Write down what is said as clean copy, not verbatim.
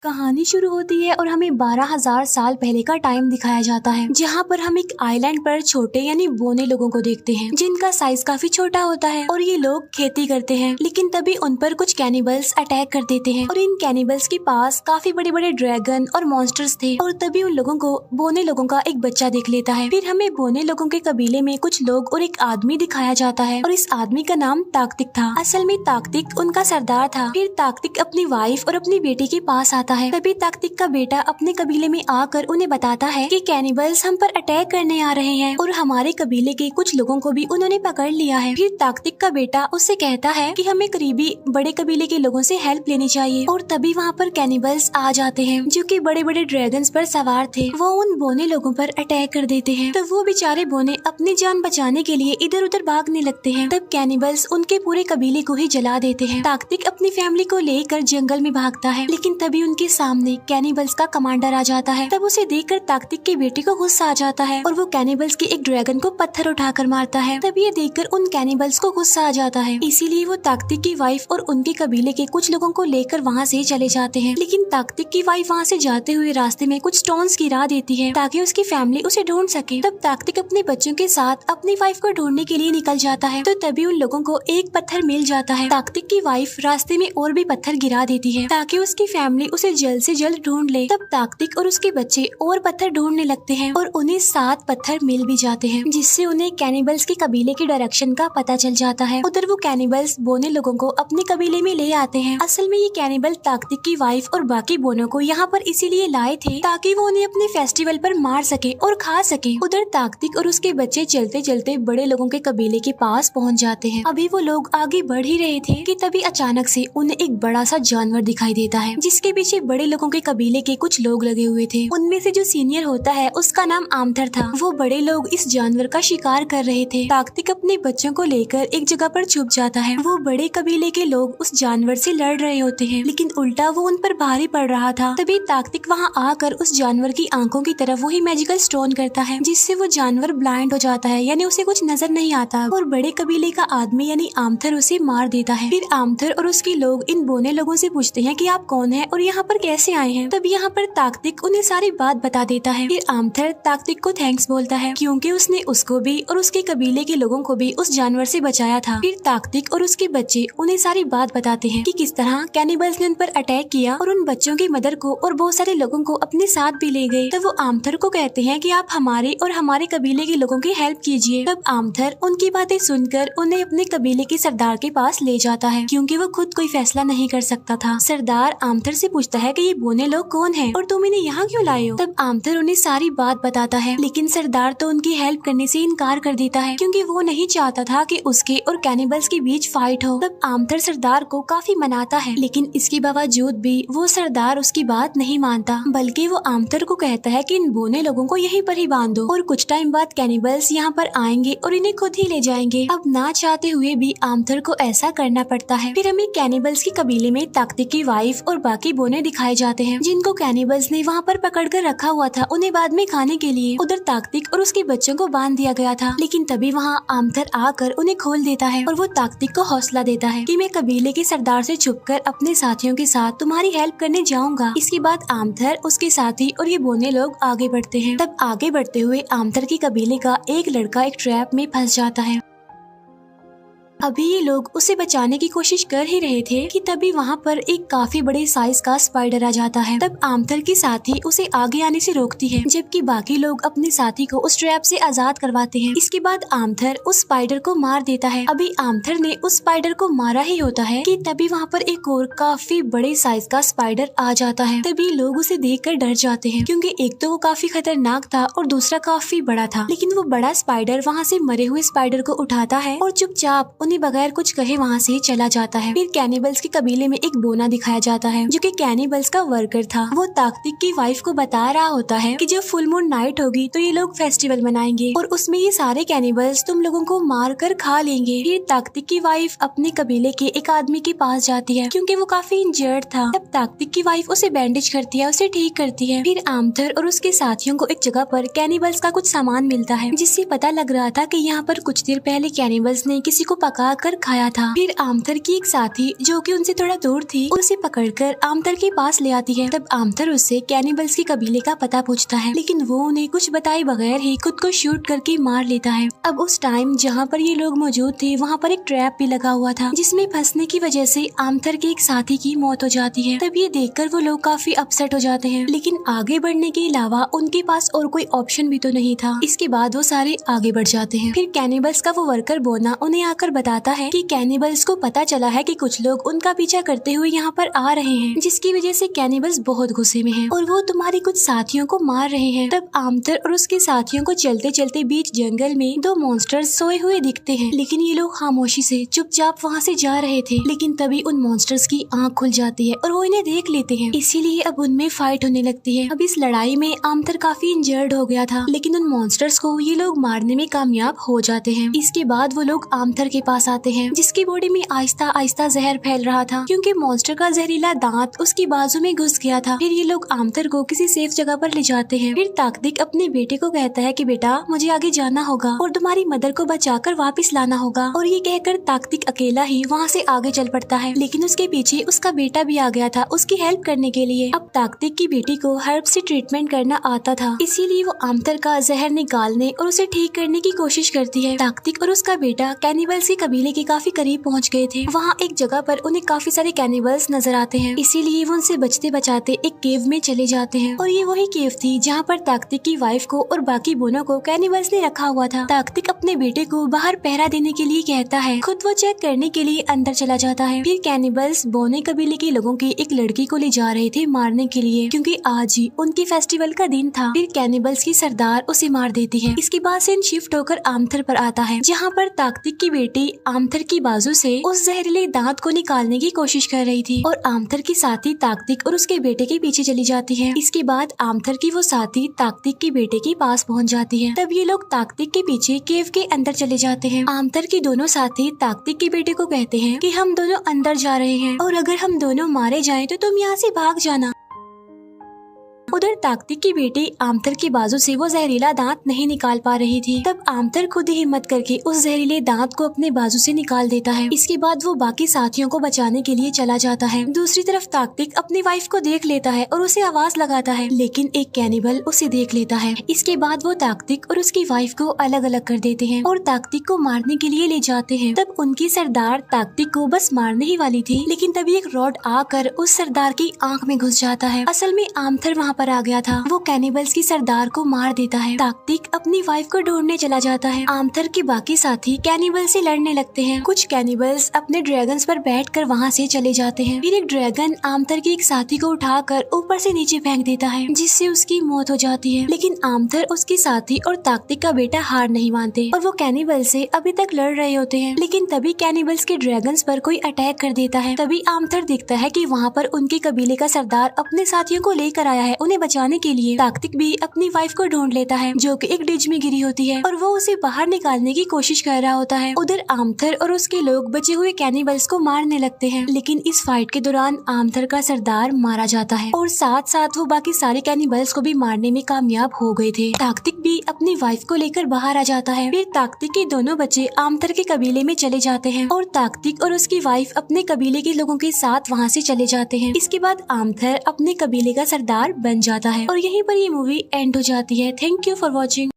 कहानी शुरू होती है और हमें 12,000 साल पहले का टाइम दिखाया जाता है, जहाँ पर हम एक आइलैंड पर छोटे यानी बोने लोगों को देखते हैं, जिनका साइज काफी छोटा होता है और ये लोग खेती करते हैं। लेकिन तभी उन पर कुछ कैनिबल्स अटैक कर देते हैं और इन कैनिबल्स के पास काफी बड़े बड़े ड्रैगन और मॉन्स्टर्स थे और तभी उन लोगों को बोने लोगों का एक बच्चा देख लेता है। फिर हमें बोने लोगों के कबीले में कुछ लोग और एक आदमी दिखाया जाता है और इस आदमी का नाम ताकतिक था। असल में ताकतिक उनका सरदार था। फिर ताकतिक अपनी वाइफ और अपनी बेटी के पास आता है। तभी ताकतिक का बेटा अपने कबीले में आकर उन्हें बताता है कि कैनिबल्स हम पर अटैक करने आ रहे हैं और हमारे कबीले के कुछ लोगों को भी उन्होंने पकड़ लिया है। फिर ताकतिक का बेटा उससे कहता है कि हमें करीबी बड़े कबीले के लोगों से हेल्प लेनी चाहिए और तभी वहाँ पर कैनिबल्स आ जाते हैं जो कि बड़े बड़े ड्रैगन्स पर सवार थे। वो उन बोने लोगों पर अटैक कर देते हैं। तो वो बेचारे बोने अपनी जान बचाने के लिए इधर उधर भागने लगते हैं। तब कैनिबल्स उनके पूरे कबीले को ही जला देते हैं। ताकतिक अपनी फैमिली को लेकर जंगल में भागता है, लेकिन तभी उनके सामने कैनिबल्स का कमांडर आ जाता है। तब उसे देखकर ताकतिक के बेटे को गुस्सा आ जाता है और वो कैनिबल्स के एक ड्रैगन को पत्थर उठाकर मारता है। तब ये देखकर उन कैनिबल्स को गुस्सा आ जाता है, इसीलिए वो ताकतिक की वाइफ और उनके कबीले के कुछ लोगों को लेकर वहाँ से चले जाते हैं। लेकिन ताकतिक की वाइफ वहाँ से जाते हुए रास्ते में कुछ स्टोन्स गिरा देती है ताकि उसकी फैमिली उसे ढूंढ सके। तब ताकतिक अपने बच्चों के साथ अपनी वाइफ को ढूंढने के लिए निकल जाता है। तो तभी उन लोगों को एक पत्थर मिल जाता है। ताकतिक की वाइफ रास्ते में और भी पत्थर गिरा देती है ताकि उसकी फैमिली उसे जल्द से जल्द ढूंढ ले। तब ताकतिक और उसके बच्चे और पत्थर ढूंढने लगते हैं और उन्हें 7 पत्थर मिल भी जाते हैं, जिससे उन्हें कैनिबल्स के कबीले के डायरेक्शन का पता चल जाता है। उधर वो कैनिबल्स बोने लोगों को अपने कबीले में ले आते हैं। असल में ये कैनिबल ताकतिक की वाइफ और बाकी बोनों को यहाँ पर इसीलिए लाए थे ताकि वो उन्हें अपने फेस्टिवल पर मार सके और खा सके। उधर ताकतिक और उसके बच्चे चलते चलते बड़े लोगों के कबीले के पास पहुँच जाते हैं। अभी वो लोग आगे बढ़ ही रहे थे कि तभी अचानक से उन्हें एक बड़ा सा जानवर दिखाई देता है, जिसके पीछे बड़े लोगों के कबीले के कुछ लोग लगे हुए थे। उनमें से जो सीनियर होता है उसका नाम आमथर था। वो बड़े लोग इस जानवर का शिकार कर रहे थे। ताकतिक अपने बच्चों को लेकर एक जगह पर छुप जाता है। वो बड़े कबीले के लोग उस जानवर से लड़ रहे होते हैं, लेकिन उल्टा वो उन पर भारी पड़ रहा था। तभी ताकतिक वहाँ आकर उस जानवर की आंखों की तरफ वही मैजिकल स्टोन करता है, जिससे वो जानवर ब्लाइंड हो जाता है, यानी उसे कुछ नजर नहीं आता और बड़े कबीले का आदमी यानी आमथर उसे मार देता है। फिर आमथर और उसके लोग इन बोने लोगों से पूछते हैं कि आप कौन हैं और यहाँ पर कैसे आए हैं। तब यहाँ पर ताकतिक उन्हें सारी बात बता देता है। फिर आमथर ताकतिक को थैंक्स बोलता है क्योंकि उसने उसको भी और उसके कबीले के लोगों को भी उस जानवर से बचाया था। फिर ताकतिक और उसके बच्चे उन्हें सारी बात बताते हैं कि किस तरह कैनिबल्स ने उन पर अटैक किया और उन बच्चों की मदर को और बहुत सारे लोगों को अपने साथ भी ले गए। तब वो आमथर को कहते हैं कि आप हमारे और हमारे कबीले के लोगों की हेल्प कीजिए। तब आमथर उनकी बातें सुनकर उन्हें अपने कबीले के सरदार के पास ले जाता है, क्योंकि वो खुद कोई फैसला नहीं कर सकता था। सरदार आमथर से पूछता है कि ये बोने लोग कौन हैं और तुम इन्हें यहाँ क्यों लाए हो। तब आमथर उन्हें सारी बात बताता है, लेकिन सरदार तो उनकी हेल्प करने से इनकार कर देता है, क्योंकि वो नहीं चाहता था कि उसके और कैनिबल्स के बीच फाइट हो। तब आमथर सरदार को काफी मनाता है, लेकिन इसके बावजूद भी वो सरदार उसकी बात नहीं मानता, बल्कि वो आमथर को कहता है कि इन बोने लोगों को यहीं पर ही बांध दो और कुछ टाइम बाद कैनिबल्स यहाँ पर आएंगे और इन्हें खुद ही ले जाएंगे। अब ना चाहते हुए भी आमथर को ऐसा करना पड़ता है। फिर हमें कैनिबल्स के कबीले में ताकतिक की वाइफ और बाकी बोने दिखाए जाते हैं, जिनको कैनिबल्स ने वहाँ पर पकड़ कर रखा हुआ था उन्हें बाद में खाने के लिए। उधर ताकतिक और उसके बच्चों को बांध दिया गया था, लेकिन तभी वहाँ आमथर आकर उन्हें खोल देता है और वो ताकतिक को हौसला देता है कि मैं कबीले के सरदार से छुपकर अपने साथियों के साथ तुम्हारी हेल्प करने जाऊंगा। इसके बाद आमथर, उसके साथी और ये बोने लोग आगे बढ़ते हैं। तब आगे बढ़ते हुए आमथर के कबीले का एक लड़का एक ट्रैप में फंस जाता है। अभी ये लोग उसे बचाने की कोशिश कर ही रहे थे कि तभी वहाँ पर एक काफी बड़े साइज का स्पाइडर आ जाता है। तब आमथर की साथी उसे आगे आने से रोकती है, जबकि बाकी लोग अपने साथी को उस ट्रैप से आजाद करवाते हैं। इसके बाद आमथर उस स्पाइडर को मार देता है। अभी आमथर ने उस स्पाइडर को मारा ही होता है कि तभी वहाँ पर एक और काफी बड़े साइज का स्पाइडर आ जाता है। तभी लोग उसे देखकर डर जाते हैं, क्योंकि एक तो वो काफी खतरनाक था और दूसरा काफी बड़ा था। लेकिन वो बड़ा स्पाइडर वहाँ से मरे हुए स्पाइडर को उठाता है और चुपचाप उन्हें बगैर कुछ कहे वहाँ से चला जाता है। फिर कैनिबल्स के कबीले में एक बोना दिखाया जाता है, जो कि कैनिबल्स का वर्कर था। वो ताकतिक की वाइफ को बता रहा होता है कि जब फुल मून नाइट होगी तो ये लोग फेस्टिवल मनाएंगे और उसमें ये सारे कैनिबल्स तुम लोगों को मार कर खा लेंगे। फिर ताकतिक की वाइफ अपने कबीले के एक आदमी के पास जाती है, क्योंकि वो काफी इंजर्ड था। तब ताकतिक की वाइफ उसे बैंडेज करती है, उसे ठीक करती है। फिर आमथर और उसके साथियों को एक जगह पर कैनिबल्स का कुछ सामान मिलता है, जिससे पता लग रहा था कि यहाँ पर कुछ देर पहले कैनिबल्स ने किसी को पका कर खाया था। फिर आमथर की एक साथी जो कि उनसे थोड़ा दूर थी उसे पकड़कर आमथर के पास ले आती है। तब आमथर उससे कैनिबल्स के कबीले का पता पूछता है, लेकिन वो उन्हें कुछ बताए बगैर ही खुद को शूट करके मार लेता है। अब उस टाइम जहाँ पर ये लोग मौजूद थे वहाँ पर एक ट्रैप भी लगा हुआ था, जिसमें फंसने की वजह से आमथर के एक साथी की मौत हो जाती है। तब ये देखकर वो लोग काफी अपसेट हो जाते हैं, लेकिन आगे बढ़ने के अलावा उनके पास और कोई ऑप्शन भी तो नहीं था। इसके बाद वो सारे आगे बढ़ जाते हैं। फिर कैनिबल्स का वो वर्कर बोना उन्हें आकर बताता है कि कैनिबल्स को पता चला है कि कुछ लोग उनका पीछा करते हुए यहाँ पर आ रहे हैं, जिसकी वजह से कैनिबल्स बहुत गुस्से में हैं और वो तुम्हारे कुछ साथियों को मार रहे हैं। तब आमथर और उसके साथियों को चलते चलते बीच जंगल में दो मॉन्स्टर्स सोए हुए दिखते हैं, लेकिन ये लोग खामोशी से चुपचाप वहाँ से जा रहे थे। लेकिन तभी उन मॉन्स्टर्स की आंख खुल जाती है और वो इन्हें देख लेते हैं, इसीलिए अब उनमें फाइट होने लगती है। अब इस लड़ाई में आमथर काफी इंजर्ड हो गया था, लेकिन उन मॉन्स्टर्स को ये लोग मारने में कामयाब हो जाते हैं। इसके बाद वो लोग आमथर के पास आते हैं, जिसकी बॉडी में आहिस्ता आहिस्ता जहर फैल रहा था, क्योंकि मॉन्स्टर का जहरीला दांत उसकी बाजू में घुस गया था। फिर ये लोग आमथर को किसी सेफ जगह पर ले जाते हैं। फिर ताकतिक अपने बेटे को कहता है कि बेटा मुझे आगे जाना होगा और तुम्हारी मदर को बचाकर वापस लाना होगा, और ये कहकर ताकतिक अकेला ही वहाँ से आगे चल पड़ता है। लेकिन उसके पीछे उसका बेटा भी आ गया था उसकी हेल्प करने के लिए। अब ताकतिक की बेटी को हर्ब से ट्रीटमेंट करना आता था, इसीलिए वो आमथर का जहर निकालने और उसे ठीक करने की कोशिश करती है। ताकतिक और उसका बेटा कैनिबल्स के कबीले के काफी करीब पहुँच गए थे। वहाँ एक जगह पर उन्हें काफी सारे कैनिबल्स नजर आते हैं, इसीलिए वो उनसे बचते बचाते एक केव में चले जाते हैं। और ये वही केव थी जहाँ पर ताकतिक की वाइफ को और बाकी बोनों को कैनिबल्स ने रखा हुआ था। ताकतिक अपने बेटे को बाहर पहरा देने के लिए कहता है, खुद वो चेक करने के लिए अंदर चला जाता है। फिर कैनिबल्स बोने कबीले के लोगों की एक लड़की को ले जा रहे थे मारने के लिए, क्योंकि आज ही उनकी फेस्टिवल का दिन था। फिर कैनिबल्स की सरदार उसे मार देती है। इसके बाद सीन शिफ्ट होकर आमथर पर आता है, जहाँ पर ताकतिक की बेटी आमथर की बाजू से उस जहरीले दांत को निकालने की कोशिश कर रही थी, और आमथर की साथी ताकतिक और उसके बेटे के पीछे चली जाती है। इसके बाद आमथर की वो साथी ताकतिक के बेटे के पास पहुँच जाती है। तब ये लोग ताकतिक के पीछे केव के अंदर चले जाते हैं। आमथर के दोनों साथी ताकतिक के बेटे को कहते हैं कि हम दोनों अंदर जा रहे हैं, और अगर हम दोनों मारे जाएं तो तुम यहाँ से भाग जाना। उधर ताकतिक की बेटी आमथर की बाजू से वो जहरीला दांत नहीं निकाल पा रही थी। तब आमथर खुद ही हिम्मत करके उस जहरीले दांत को अपने बाजू से निकाल देता है। इसके बाद वो बाकी साथियों को बचाने के लिए चला जाता है। दूसरी तरफ ताकतिक अपनी वाइफ को देख लेता है और उसे आवाज लगाता है, लेकिन एक कैनिबल उसे देख लेता है। इसके बाद वो ताकतिक और उसकी वाइफ को अलग अलग कर देते हैं और ताकतिक को मारने के लिए ले जाते हैं। तब उनकी सरदार ताकतिक को बस मारने ही वाली थी, लेकिन तभी एक रॉड आकर उस सरदार की आंख में घुस जाता है। असल में आमथर वहाँ पर आ गया था। वो कैनिबल्स की सरदार को मार देता है। ताकतिक अपनी वाइफ को ढूंढने चला जाता है। आमथर के बाकी साथी कैनिबल से लड़ने लगते हैं। कुछ कैनिबल्स अपने ड्रैगन्स पर बैठकर वहाँ से चले जाते हैं। फिर एक ड्रैगन आमथर के एक साथी को उठाकर ऊपर से नीचे फेंक देता है, जिससे उसकी मौत हो जाती है। लेकिन आमथर, उसकी साथी और ताकतिक का बेटा हार नहीं मानते और वो कैनिबल से अभी तक लड़ रहे होते हैं। लेकिन तभी कैनिबल्स के ड्रैगन्स पर कोई अटैक कर देता है। तभी आमथर देखता है कि वहाँ पर उनके कबीले का सरदार अपने साथियों को लेकर आया है उन्हें बचाने के लिए। ताकतिक भी अपनी वाइफ को ढूंढ लेता है, जो कि एक डिज में गिरी होती है, और वो उसे बाहर निकालने की कोशिश कर रहा होता है। उधर आमथर और उसके लोग बचे हुए कैनिबल्स को मारने लगते हैं, लेकिन इस फाइट के दौरान आमथर का सरदार मारा जाता है और साथ साथ वो बाकी सारे कैनिबल्स को भी मारने में कामयाब हो गए थे। ताकतिक भी अपनी वाइफ को लेकर बाहर आ जाता है। फिर ताकतिक के दोनों बच्चे आमथर के कबीले में चले जाते हैं और ताकतिक और उसकी वाइफ अपने कबीले के लोगों के साथ वहाँ से चले जाते हैं। इसके बाद आमथर अपने कबीले का सरदार बन जाता है और यहीं पर ये मूवी एंड हो जाती है। Thank you for watching.